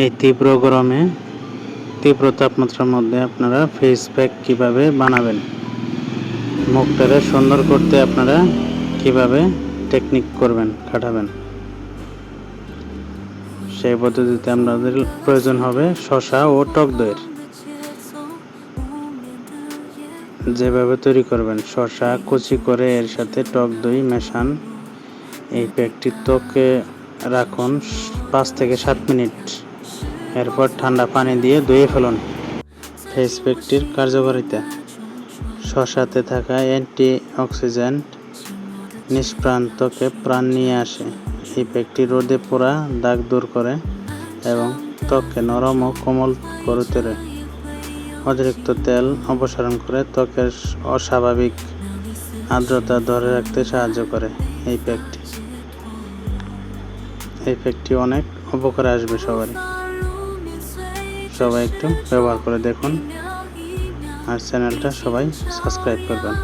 এই তীব্র গরমে, তীব্র তাপমাত্রার মধ্যে আপনারা ফেস প্যাক কীভাবে বানাবেন, মুখটারে সুন্দর করতে আপনারা কিভাবে টেকনিক করবেন, খাটাবেন, সেই পদ্ধতিতে আপনাদের প্রয়োজন হবে শসা ও টক দইয়ের। যেভাবে তৈরি করবেন, শসা কুচি করে এর সাথে টক দই মেশান। এই প্যাকটি ত্বকে রাখুন 5 থেকে 7 মিনিট। এরপর ঠান্ডা পানি দিয়ে ধুয়ে ফেলুন। ফেস প্যাকটির কার্যকারিতা: শসাতে থাকা অ্যান্টি অক্সিডেন্ট নিষ্প্রাণ ত্বকে প্রাণ নিয়ে আসে। এই প্যাকটি রোদে পোড়া দাগ দূর করে এবং ত্বককে নরম ও কোমল করে তোলে। অতিরিক্ত তেল অপসারণ করে ত্বকের অস্বাভাবিক আর্দ্রতা ধরে রাখতে সাহায্য করে। এই প্যাকটি অনেক উপকারে আসবে সবারই। সবাই একটু ব্যবহার করে দেখুন আর চ্যানেলটা সবাই সাবস্ক্রাইব করবেন।